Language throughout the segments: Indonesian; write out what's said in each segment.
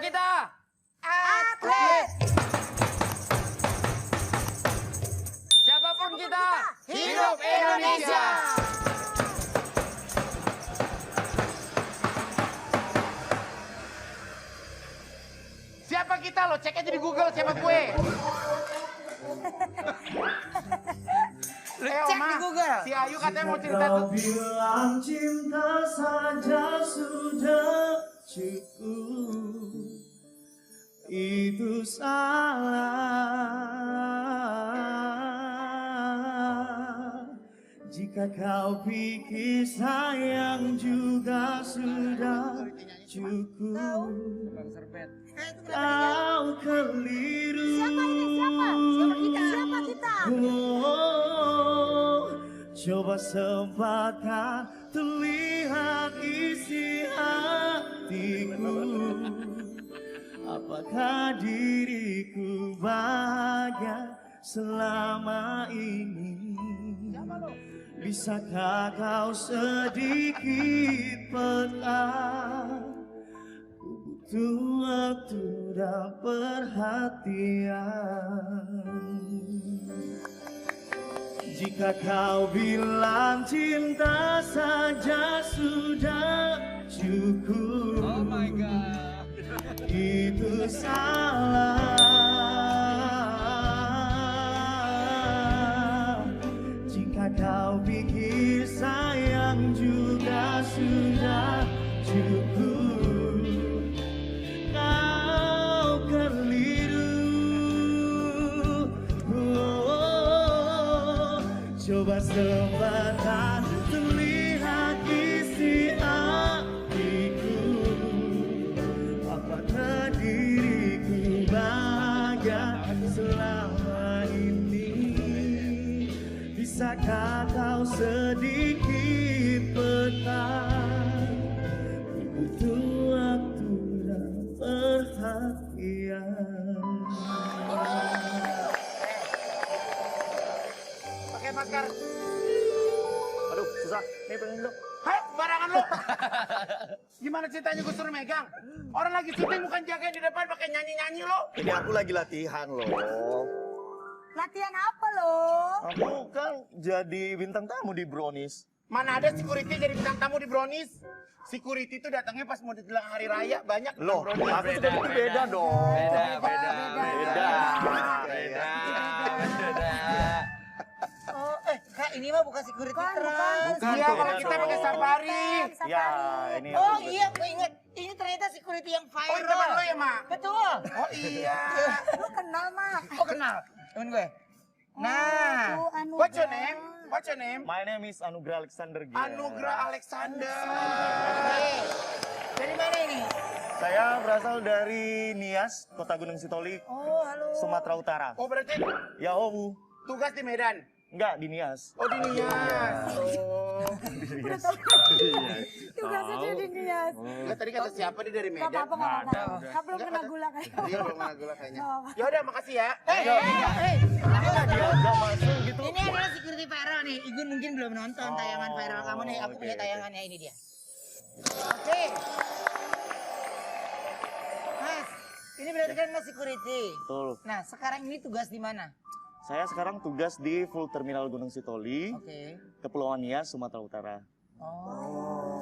kita? Atlet. Siapapun kita, Hidup Indonesia. Siapa kita lo? Cek aja di Google siapa gue. Cek di Google. Si Ayu katanya mau cerita Kau tuh. bilang cinta saja sudah cukup. Itu salah. Jika kau pikir sayang juga sudah cukup. Kau keliru. Siapa kita? Oh, coba sempatkan terlihat isi hatiku. Apakah diriku bahagia selama ini? Bisakah kau sedikit peka? Ku butuh waktu dan perhatian. Jika kau bilang cinta saja sudah cukup, Oh my god. itu salah. Jika kau pikir sayang juga sudah cukup, kau keliru. Oh, coba sempatkan terlihat isi hatiku. Apakah diriku bahagia selama ini? Bisakah kau sedikit peka? Ku butuh waktu dan perhatian. Pakai masker. Aduh, susah. Nih pengen dong. Hei, barangan lo. Gimana ceritanya gue suruh megang? Orang lagi syuting bukan jagain di depan pakai nyanyi-nyanyi lo. Ini aku lagi latihan loh. Latihan apa lo? Aku kan jadi bintang tamu di Brownies. Mana ada security jadi bintang tamu di Brownies? Security itu datangnya pas mau dijelang hari raya banyak. Loh, Brownies. aku juga itu beda dong. Beda. Oh, Kak, ini mah bukan security trans. Iya, Bukan, kalau beda kita pakai dong. safari. Ya, ini Oh aku- iya, gue inget. Ini ternyata security yang viral. Oh, ini teman lo ya, Mak? Betul. Oh iya. Lu kenal, Mak? Oh kenal, temen gue. Nah, Anu. what's your name? What's your name? My name is Anugrah Alexander Gia. Anugrah Alexander. Dari mana ini? Saya berasal dari Nias, Kota Gunung Sitoli, Oh, halo. Sumatera Utara. Oh berarti Ya, Om. tugas di Medan? Enggak, di Nias. Oh di Nias. Oh. Tugasnya dia di Nias. Enggak tadi kata siapa dia dari Gak Medan? apa-apa, gak apa-apa. Kan belum kena gula kayak. Dia belum mana gula kayaknya. Gak apa-apa. Ya udah makasih ya. Diajak masuk gitu. Ini adalah security viral nih. Igun mungkin belum nonton tayangan viral kamu nih. Aku oke, punya oke. tayangannya, ini dia. Oke. Mas, ini berarti kan Mas security. Betul. Nah, sekarang ini tugas di mana? Saya sekarang tugas di Full Terminal Gunung Sitoli, Oke. Kepulauan Nias, Sumatera Utara. Oh.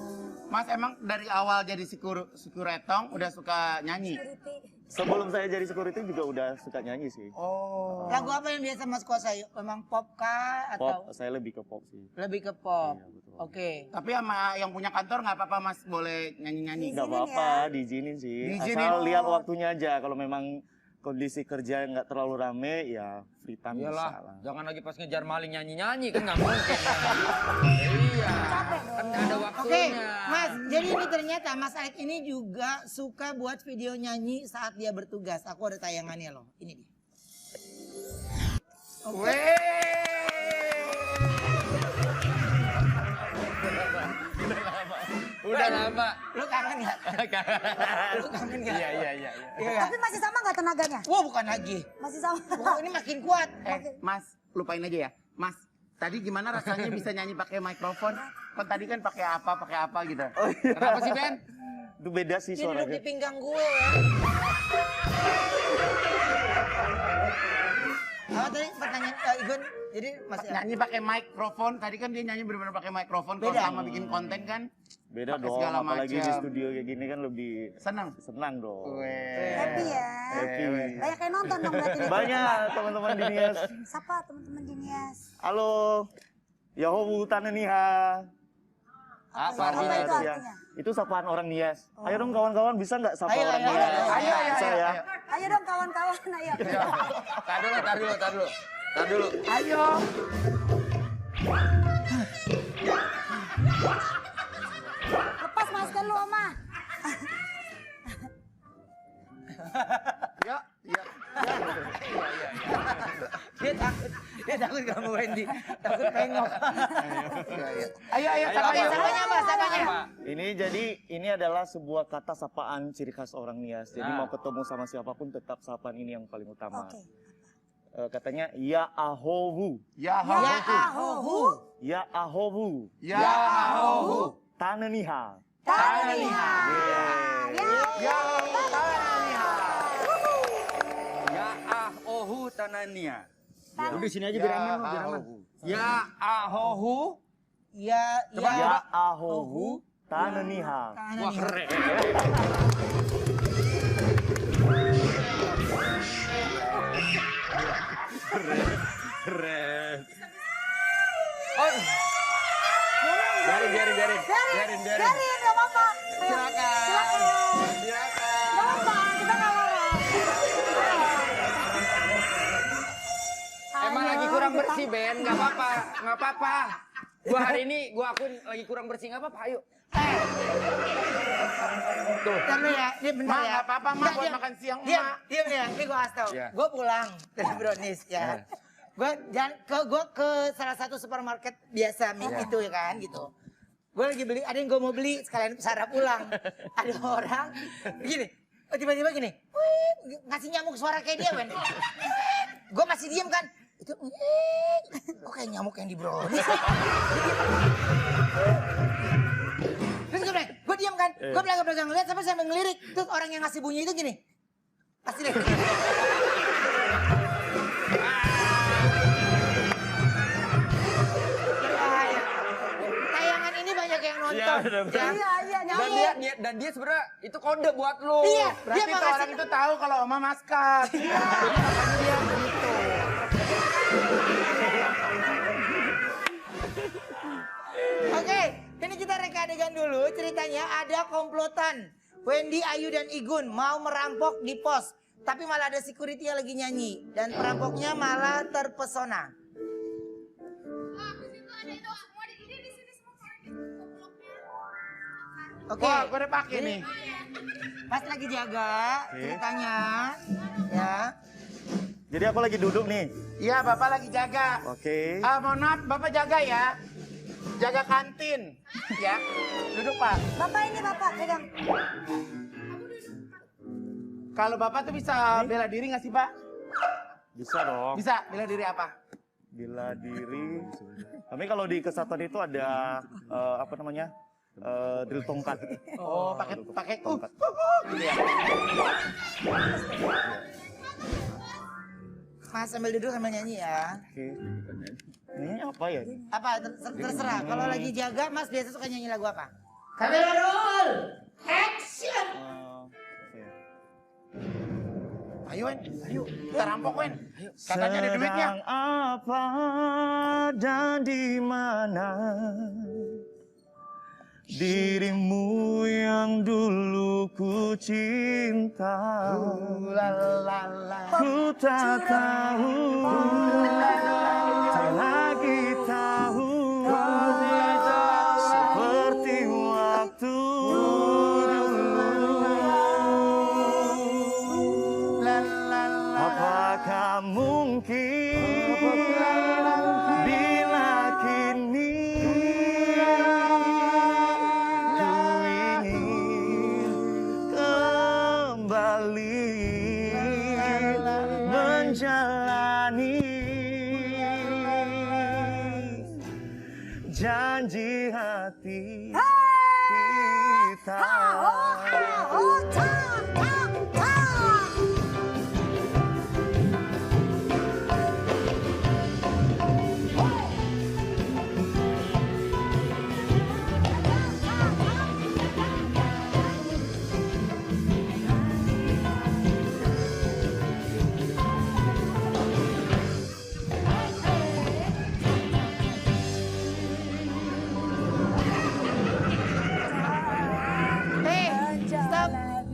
Mas emang dari awal jadi sekuretong udah suka nyanyi? Sebelum saya jadi security juga udah suka nyanyi sih. Oh. Lagu apa yang biasa Mas kuasai? Memang pop kah atau Pop, saya lebih ke pop sih. lebih ke pop? Iya, betul. Oke. Tapi sama yang punya kantor nggak apa-apa Mas boleh nyanyi-nyanyi? Nggak apa-apa, diizinin sih. Diizinin. Asal lihat waktunya aja. Kalau memang kondisi kerja nggak terlalu rame, ya free time bisa lah. Iyalah, Jangan lagi pas ngejar maling nyanyi-nyanyi kan nggak mungkin. Iya. Kan nggak ada Oke, waktunya. Mas. Jadi ini ternyata Mas Aik ini juga suka buat video nyanyi saat dia bertugas. Aku ada tayangannya loh. Ini dia. Udah lama. Lu kangen nggak? Lu kangen nggak? Iya. Iya nggak? Tapi masih sama nggak tenaganya? Wah, bukan lagi. Masih sama. Wah, ini makin kuat. Mas, lupain aja ya. Mas, tadi gimana rasanya bisa nyanyi pakai mikrofon? Kan tadi kan pakai apa gitu. Kenapa sih Ben? Itu beda sih Dia duduk di suaranya. pinggang gue, Wen. Apa tadi pertanyaan Igun? Jadi masih Nyanyi pakai mikrofon. Tadi kan dia nyanyi benar-benar pakai mikrofon. Kalau Beda. sama bikin konten kan Beda pakai dong, segala apalagi di macam. studio kayak gini kan lebih senang. senang dong. Happy ya. Happy. Banyak yang nonton dong berarti. nih. Banyak teman-teman di Nias. Siapa teman-teman di Nias? Halo, Yahobu Taneniha. Apa Apa artinya itu itu? Ya. artinya? Itu sapaan orang Nias. Ayo dong kawan-kawan, bisa nggak sapa Ayo, orang ayo, Nias? ayo, ayo, Bisa ya? Ayo dong kawan-kawan, ayo. Tar dulu. Ayo. Lepas masker lu, Oma. Ya, ya. Dia takut kamu Wendy, takut pengok. Ayo, ayo, Ayo, sampai apa? Sapanya apa? Sapanya. Apa? Ini adalah sebuah kata sapaan ciri khas orang Nias. Jadi Nah. mau ketemu sama siapapun tetap sapaan ini yang paling utama. Oke. Katanya ya ahowu, Ya, Ya ahohu. ahohu. ya ahowu, Ya, ahohu. taneniha. Tananiha. Ya, tananiha. Ya ahohu tanania. Udah di sini aja biar aman, biar aman. Ya ahohu. Ya Ya ahowu, taneniha. Wah keren. Keren. Oh. Biarin. Biarin, nggak apa-apa. Ayo, Silakan. Silakan. Silakan. Nggak apa, kita nggak marah. Emang Ayo, lagi kurang kita- bersih, Ben. Nggak apa-apa. Gua hari ini gua akun lagi kurang bersih. Nggak apa-apa, ayo. Tuh. Bentar lu ya, ini bentar Ma, ya. nggak apa-apa, Ma, Nggak, buat diam. makan siang, Diam, Ma. diam ya. Ini gue kasih tau. Ya. Gue pulang dari Brownies ya. Gue ke salah satu supermarket biasa itu ya kan gitu. Gue lagi beli, ada yang gue mau beli sekalian sarap pulang. Ada orang begini, tiba-tiba gini, "Wih," ngasih nyamuk suara kayak dia, Wen. Gue masih diem kan. Itu, kok kayak nyamuk yang di Brownies. Terus gue diam kan, gue belakang ngeliat sampai ngelirik. Terus orang yang ngasih bunyi itu gini, pasti deh. Berbahaya. Tayangan ini banyak yang nonton. Iya, Dan nyanyi. dia sebenarnya itu kode buat lu. Iya, dia Berarti mau tuh orang ngasih. itu tahu kalau Oma maskat. Jadi makanya dia begitu. Oke, ini kita reka adegan dulu. Ceritanya ada komplotan. Wendy, Ayu, dan Igun mau merampok di pos. Tapi malah ada security yang lagi nyanyi. Dan perampoknya malah terpesona. Oke, Wah, gue udah pakai nih. pas lagi jaga ceritanya. Ya. Jadi aku lagi duduk nih. Iya, Bapak lagi jaga. Oke. Mohon maaf, Bapak jaga ya. Jaga kantin. Ya. Duduk, Pak. Bapak ini Bapak, pegang. Kalau Bapak tuh bisa bela diri nggak sih, Pak? Bisa dong. Bisa. Bela diri apa? Bela diri. Tapi kalau di kesatuan itu ada apa namanya? Drill tongkat. Oh, pakai tongkat. gitu ya. Mas sambil duduk sambil nyanyi ya. Oke. Ini apa ya? Apa terserah. Kalau lagi jaga, Mas biasa suka nyanyi lagu apa? Kamera roll, action. Oke. Ayo, Wen. Ayo. Kita rampok, Wen. Katanya ada duitnya. Sedang apa dan di mana dirimu yang dulu ku cinta? Ku tak tahu, tak lagi tahu, seperti waktu dulu. Apakah mungkin bila kini ku ingin kembali menjalani janji hati kita.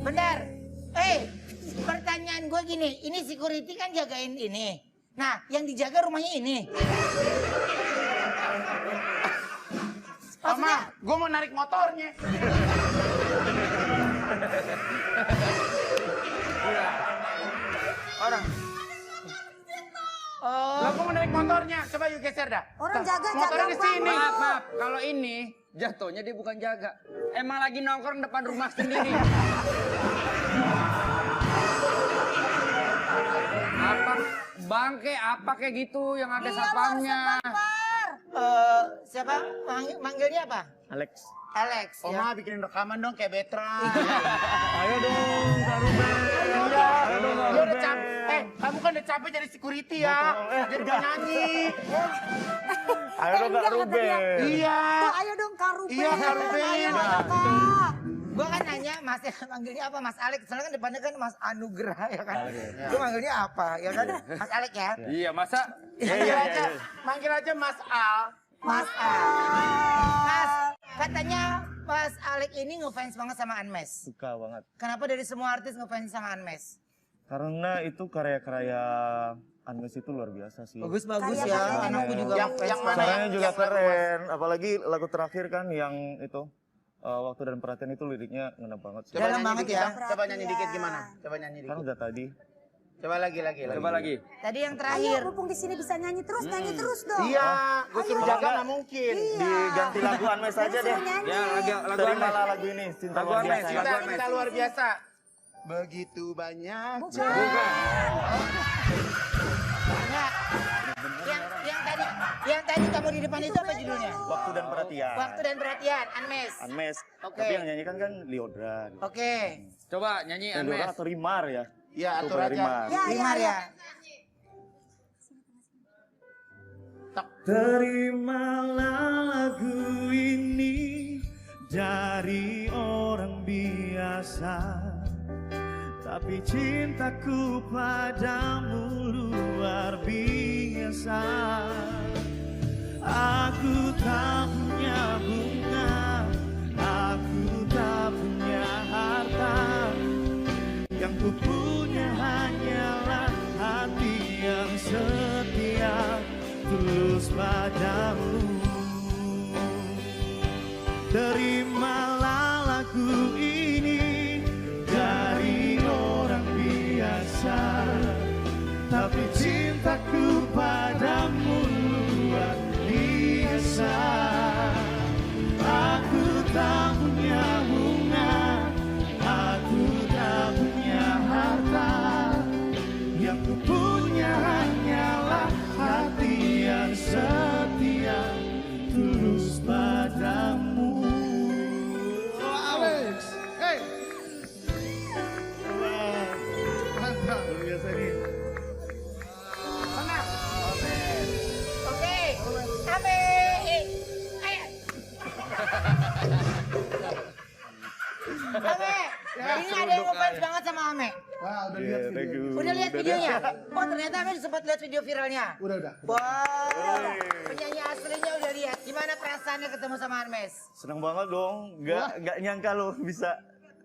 Bentar. Pertanyaan gue gini, ini security kan jagain ini. Nah, yang dijaga rumahnya ini. Mama, gue mau narik motornya. Orang. Lah gue mau narik motornya. Coba yuk geser dah. Orang jaga, Motornya jaga, di sini. Maaf. Kalau ini jatuhnya dia bukan jaga. Emang lagi nongkrong depan rumah sendiri. Apa bangke apa kayak gitu yang ada satpamnya. Siapa? Manggilnya apa? Alex. Alex. Ya. Oma bikinin rekaman dong kayak Betra. Ayo dong, Kak Ruben. Iya. Ayo dong, Kak Dia udah Ruben. capek. Kamu kan udah capek jadi security ya. Jadi penyanyi. Ayo dong, Kak Ruben. Iya. Tuh, ayo dong Kak Ruben. Iya, Kak Ruben. Ayo, Nah. Kak. Gua kan nanya Mas manggilnya apa Mas Alex? Soalnya kan depannya kan Mas Anugrah ya kan. Gua manggilnya apa? Ya kan Mas Alex ya. Iya, masa Manggil aja Mas Al. Mas Al. Mas, katanya Mas Alex ini ngefans banget sama Anmes. Suka banget. Kenapa dari semua artis ngefans sama Anmes? Karena itu karya-karya Anmes itu luar biasa sih. Bagus-bagus Kayak ya. mana? Anakku juga Yang ngefans mana? banget. Suaranya juga yang lagu keren. Apalagi lagu terakhir kan yang itu. Waktu dan perhatian itu liriknya ngena banget sih. Coba Dalam nyanyi banget dikit ya. dong. Coba nyanyi dikit gimana? Coba nyanyi Kan dikit. udah tadi. Coba lagi. coba lagi. Tadi yang Ayo, terakhir. mumpung di sini bisa nyanyi terus dong. Iya, gue suruh Ayo. jaga nggak mungkin. Diganti lagu Anmes aja deh. Nyanyi. Ya, lagu Terimalah lagu ini, cinta Lagu luar Anmes, biasa. lagu Cinta luar biasa. Begitu banyak. Enggak. Yang tadi kamu di depan itu apa judulnya? Waktu dan perhatian. Waktu dan perhatian, Anmes. Anmes. Oke. Tapi yang nyanyikan kan Liodra. Oke. Coba nyanyi Liodra Anmes. atau Rimar ya? Iya, Itu atur pada aja. Rimar. Ya, Rimar ya. Terimalah lagu ini dari orang biasa, tapi cintaku padamu luar biasa. Aku tak punya bunga, aku tak punya harta, yang ku punya hanyalah hati yang setia, tulus padamu. Terimalah lagu ini dari orang biasa, tapi cintaku padamu luar biasa. Aku tak punya bunga, aku tak punya harta, yang ku punya hanyalah hati yang setia, tulus padamu. Alex, hey. Mantap, luar biasa nih. Oke. Ame. Ayo. Ame. Ini ada yang ngefans banget sama Ame. Wah, udah Yeah, thank you. Udah lihat videonya? Oh, ternyata Ame sempat lihat video viralnya. Udah. Wow. Penyanyi aslinya udah lihat. Gimana perasaannya ketemu sama Anmes? Seneng banget dong, nggak nyangka lo bisa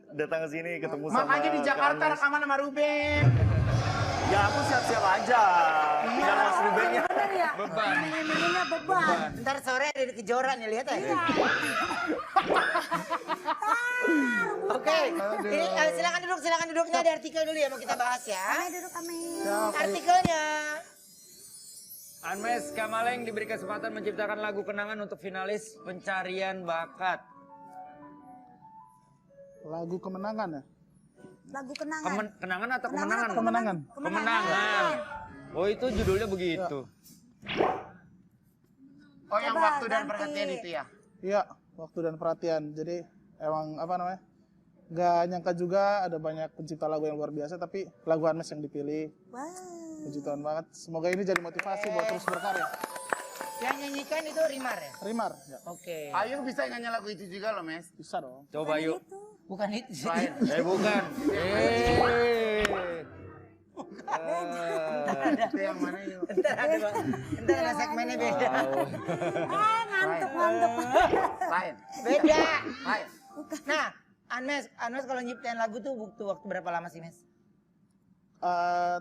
datang ke sini ketemu sama Makanya di Jakarta Kak Anmes. rekaman sama Ruben. Ya aku siap-siap aja. Tinggal Mas Rubennya. Bener ya? Beban. Minumnya beban. Ntar sore ada di kejoran ya, lihat ya. Oke, ini silakan duduk. Ini ada artikel dulu ya mau kita bahas ya. Kami duduk kami. Artikelnya. Anmes Kamaleng diberi kesempatan menciptakan lagu kenangan untuk finalis pencarian bakat. Lagu kemenangan ya? Lagu kenangan. Kenangan atau kemenangan? Kemenangan. Kemenangan. Oh itu judulnya begitu. Oh, yang Coba waktu dan ganti. perhatian itu ya. Iya, waktu dan perhatian. Jadi emang apa namanya? Gak nyangka juga ada banyak pencipta lagu yang luar biasa, tapi lagu Anmes yang dipilih. Wah. Puji Tuhan banget. Semoga ini jadi motivasi buat terus berkarya. Yang nyanyikan itu Rimar ya? Rimar, ya. Oke. Ayo bisa nyanyi lagu itu juga loh, Mes. Bisa dong. Coba yuk. Bukan itu. Lain. Bukan. Itu yang mana yuk? Ntar ada segmennya beda. Ngantuk. Lain. Beda. Lain. Nah, Anmes kalau nyiptain lagu tuh butuh waktu berapa lama sih, Mes?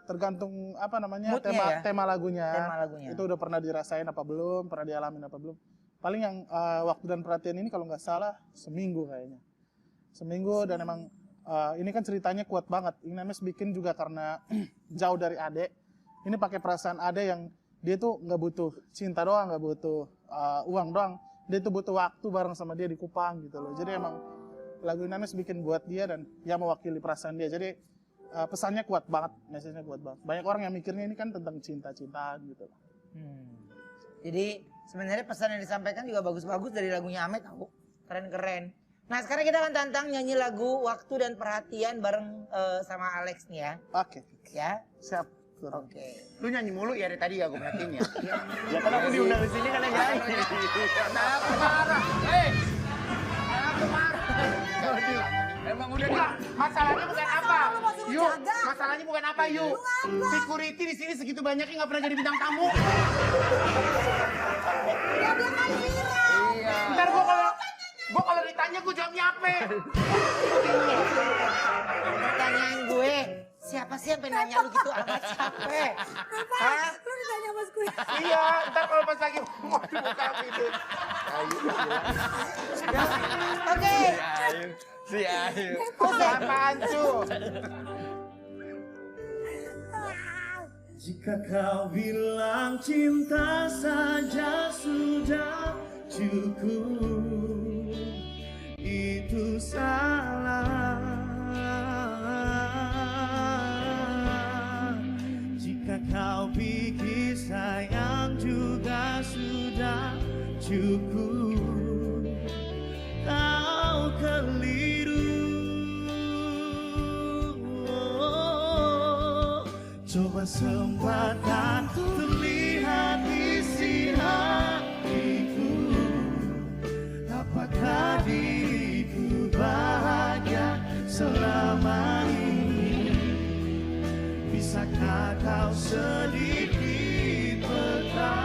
Tergantung apa namanya Moodnya ya? tema lagunya. Tema lagunya. Itu udah pernah dirasain apa belum, pernah dialamin apa belum. Paling yang waktu dan perhatian ini kalau nggak salah seminggu kayaknya. Seminggu dan emang ini kan ceritanya kuat banget. Ini Mes bikin juga karena jauh dari Ade. Ini pakai perasaan Ade yang dia tuh nggak butuh cinta doang, nggak butuh uang doang. Dia tuh butuh waktu bareng sama dia di Kupang gitu loh. Jadi emang lagu ini Mes bikin buat dia dan ya mewakili perasaan dia. Jadi pesannya kuat banget, message-nya kuat banget. Banyak orang yang mikirnya ini kan tentang cinta-cintaan gitu loh. Jadi sebenarnya pesan yang disampaikan juga bagus-bagus dari lagunya Amet tahu. Keren-keren. Nah sekarang kita akan tantang nyanyi lagu Waktu dan Perhatian bareng sama Alex nih ya. Oke, Ya. siap. Oke. Lu nyanyi mulu ya dari tadi ya gue perhatiin ya. Ya kan aku diundang di sini kan yang nyanyi. Aku marah. Aku marah. Emang udah Enggak, masalahnya bukan apa. Lu mau suruh Yuk, jaga. masalahnya bukan apa, Yuk. Security di sini segitu banyaknya nggak pernah jadi bintang tamu. Ya dia kan viral. Iya. Ntar gua kalau ditanya gua jawabnya apa? Pertanyaan gue, siapa sih yang pengen nanya lu gitu amat capek? Hah? Lu ditanya Mas gue. Iya, ntar kalau pas lagi mau dibuka itu. Oke. Si Ayu. Apaan tuh? Jika kau bilang cinta saja sudah cukup, itu salah. Jika kau pikir sayang juga sudah cukup, kau keliru. Coba sempatkan terlihat isi hatiku. Apakah diriku bahagia selama ini? Bisakah kau sedikit peka?